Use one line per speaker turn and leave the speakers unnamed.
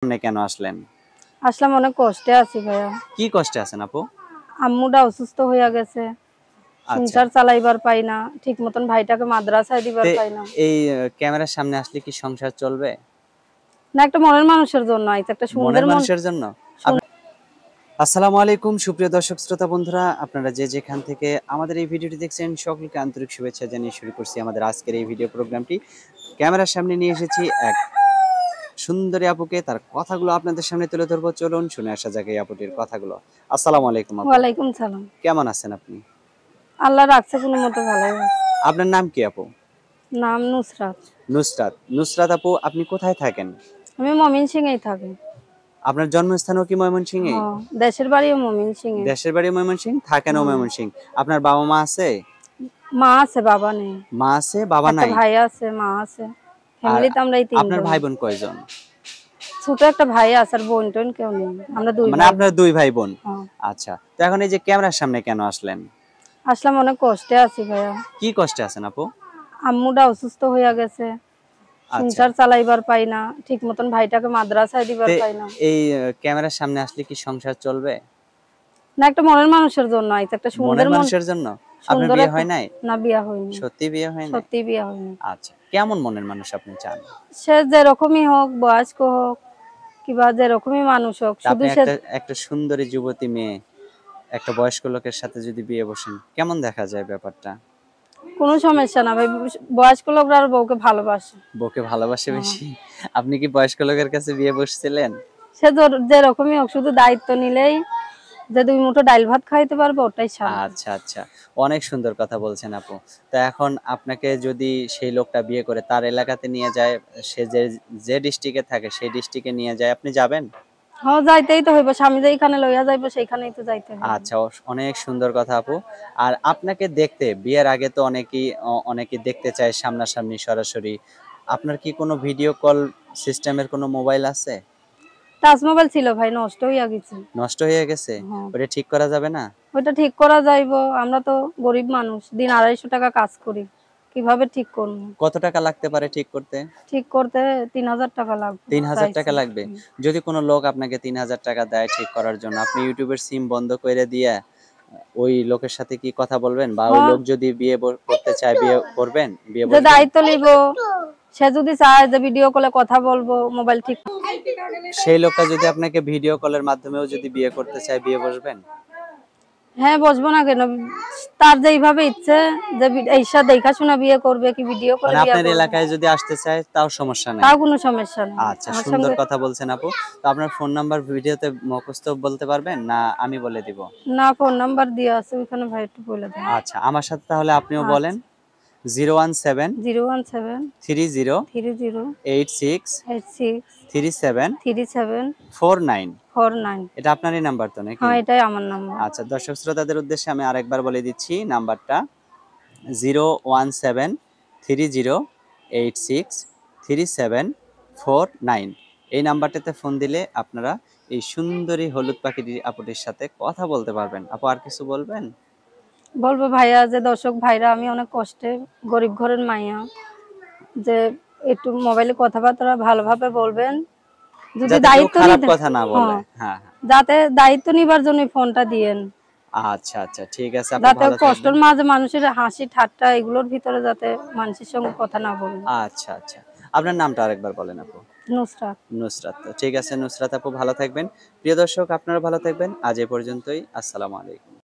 সামনে কেন আসলেন?
আসলাম অনেক কষ্টে আছি ভাইয়া।
কি কষ্টে আছেন আপু?
আম্মুটা অসুস্থ হইয়া গেছে।
আচ্ছা।
সংসার চালাইবার পাই না। ঠিক মতন ভাইটাকে মাদ্রাসায় দিবার
তে
পাই না।
এই ক্যামেরার সামনে আসলে কি সংসার চলবে?
না, একটা মনের মানুষের জন্য আইছে, একটা সুন্দর
মনের
মন।
মানুষের জন্য? আসসালামু আলাইকুম সুপ্রিয় দর্শক শ্রোতা বন্ধুরা, আপনারা যে যেখান থেকে আমাদের এই ভিডিওটি দেখছেন সকলকে আন্তরিক শুভেচ্ছা জানিয়ে শুরু করছি আমাদের আজকের এই ভিডিও প্রোগ্রামটি। ক্যামেরার সামনে নিয়ে এসেছি এক সুন্দরী আপুকে, তার কথাগুলো আপনাদের সামনে তুলে ধরবো। চলুন শুনে আসা যাক এই আপুটির কথাগুলো। আসসালামু আলাইকুম আপু।
ওয়ালাইকুম সালাম।
কেমন আছেন আপনি?
আল্লাহ রাখছে কোনো মতো ভালোই আছে।
আপনার নাম কি আপু?
নাম নুসরাত।
নুসরাত। নুসরাত আপু, আপনি কোথায় থাকেন?
আমি ময়মনসিংহেই থাকি।
আপনার জন্মস্থানও কি ময়মনসিংহে?
হ্যাঁ, দেশের বাড়িও ময়মনসিংহে।
দেশের বাড়ি ময়মনসিংহ, থাকেনও
হ্যাঁ।
ময়মনসিংহ। আপনার বাবা মা আছে?
মা আছে, বাবা নেই।
মা আছে, বাবা
একটা
নাই।
ভাই আছে, মা আছে।
আর
ফ্যামিলিতে আমরা এই
আপনার
তিনজন।
ভাই বোন কয়জন?
ছোট একটা ভাই আছে, আর বোন টোন কেউ নেই। আমরা দুই
মানে
ভাই
আপনার
বোন।
দুই ভাই বোন।
হ্যাঁ।
আচ্ছা, তো এখন এই যে ক্যামেরার সামনে কেন আসলেন?
আসলাম অনেক কষ্টে আছি ভাইয়া।
কি কষ্টে আছেন আপু?
আম্মুটা অসুস্থ হইয়া গেছে।
আচ্ছা,
সংসার চালাইবার পাই না। ঠিক মতন ভাইটাকে মাদ্রাসায় দিবার
তে
পাই না।
এই ক্যামেরার সামনে আসলে কি সংসার চলবে?
না, একটা মনের মানুষের জন্য আইছে, একটা সুন্দর
মনের
মন।
মানুষের জন্য? আপনার
সুন্দর
বিয়ে
একটা।
হয় নাই?
না, বিয়া হয়নি।
সত্যি বিয়ে হয় নাই?
সত্যি বিয়া হয়নি।
আচ্ছা, কেমন মনের মানুষ আপনি চান?
সে যেরকমই হোক, বয়স্ক হোক, কিংবা যেরকমই মানুষ হোক,
তা
শুধু
আপনি
সে।
একটা একটা সুন্দরী যুবতী মেয়ে একটা বয়স্ক লোকের সাথে যদি বিয়ে বসেন, কেমন দেখা যায় ব্যাপারটা?
কোনো সমস্যা না ভাই। বয়স্ক লোকরা আর বউকে ভালোবাসে।
বউকে ভালোবাসে
হ্যাঁ।
বেশি? আপনি কি বয়স্ক লোকের কাছে বিয়ে বসছিলেন?
সে যেরকমই হোক, শুধু দায়িত্ব নিলেই যে দুই মুঠো ডাইল ভাত খাইতে পারবে, ওটাই শান্তি।
আচ্ছা, আচ্ছা। অনেক সুন্দর কথা বলছেন আপু। তো এখন আপনাকে যদি সেই লোকটা বিয়ে করে তার এলাকাতে নিয়ে যায়, সে যে ডিস্ট্রিক্টে থাকে সেই ডিস্ট্রিক্টে নিয়ে যায়, আপনি যাবেন?
হ্যাঁ, যাইতেই তো হইব। স্বামী যেইখানে লইয়া যাইবো সেইখানেই তো যাইতে হইব।
আচ্ছা, অনেক সুন্দর কথা আপু। আর আপনাকে দেখতে বিয়ের আগে তো অনেকেই দেখতে চায় সামনাসামনি সরাসরি। আপনার কি কোনো ভিডিও কল সিস্টেমের কোনো মোবাইল আছে?
টাচ মোবাইল ছিল ভাই, নষ্ট হইয়া গেছে।
নষ্ট হয়ে গেছে?
হ্যাঁ।
ওটা ঠিক করা যাবে না?
ওইটা ঠিক করা যাইব। আমরা তো গরিব মানুষ, দিন 250 টাকা কাজ করি। কিভাবে ঠিক করবো?
কত টাকা লাগতে পারে ঠিক করতে?
ঠিক করতে 3000 টাকা লাগবে
৩,০০০
চাইছে।
টাকা লাগবে। যদি কোনো লোক আপনাকে ৩,০০০ টাকা দেয় ঠিক করার জন্য, আপনি ইউটিউবের সিম বন্ধ করে দিয়ে ওই লোকের সাথে কি কথা বলবেন? বা ওই
হ্যাঁ,
লোক যদি বিয়ে করতে চায় বিয়ে করবেন? বিয়ে
যে
বসবেন?
দায়িত্ব নিব, সে যদি চায় যে ভিডিও কলে কথা বলবো, মোবাইল ঠিক।
সেই লোকটা যদি আপনাকে ভিডিও কলের মাধ্যমেও যদি বিয়ে করতে চায়, বিয়ে বসবেন?
হ্যাঁ, বসবো না কেন? তার যেইভাবে ইচ্ছে, যে এইসা দেখাশোনা বিয়ে করবে কি ভিডিও করে
মানে
বিয়ে
আপনার
করবে,
এলাকায় যদি আসতে চায় তাও সমস্যা নাই?
তাও কোনো সমস্যা নেই
আচ্ছা,
আমার
সুন্দর
সঙ্গে।
কথা বলছেন আপু। তো আপনার ফোন নাম্বার ভিডিওতে মুখস্থ বলতে পারবেন না আমি বলে দিব?
না, ফোন নাম্বার দিয়ে আছে ওইখানে, ভাই একটু বলে দেন।
আচ্ছা, আমার সাথে তাহলে আপনিও বলেন।
আচ্ছা।
017
017
30
30
86
86
37
37
49।
49।
এটা আপনারই নাম্বার তো নাকি?
হ্যাঁ, এটাই আমার নাম্বার।
আচ্ছা, দর্শক শ্রোতাদের উদ্দেশ্যে আমি আরেকবার বলে দিচ্ছি নাম্বারটা 017 30 86 37 49। এই নাম্বারটাতে ফোন দিলে আপনারা এই সুন্দরী হলুদ পাখিটি আপুটির সাথে কথা বলতে পারবেন। আপু আর কিছু বলবেন?
বলবো ভাইয়া, যে দর্শক ভাইরা, আমি অনেক কষ্টে, গরিব ঘরের মাইয়া, যে একটু মোবাইলে কথাবার্তা ভালোভাবে বলবেন। যদি
যাতে কেউ
দায়িত্ব
খারাপ
নিতে।
কথা না বলে।
হ্যাঁ,
হ্যাঁ, হ্যাঁ।
যাতে দায়িত্ব নিবার জন্য ফোনটা দিয়েন।
আচ্ছা, আচ্ছা, ঠিক আছে আপু,
যাতে
ভালো থাকবেন।
কষ্টের মাঝে মানুষের হাসি ঠাট্টা এগুলোর ভিতরে যাতে মানুষের সঙ্গে কথা না বলেন।
আচ্ছা, আচ্ছা। আপনার নামটা আরেকবার বলেন আপু।
নুসরাত।
নুসরাত। তো ঠিক আছে নুসরাত আপু, ভালো থাকবেন। প্রিয় দর্শক, আপনারা ভালো থাকবেন। আজ এ পর্যন্তই। আসসালামু আলাইকুম।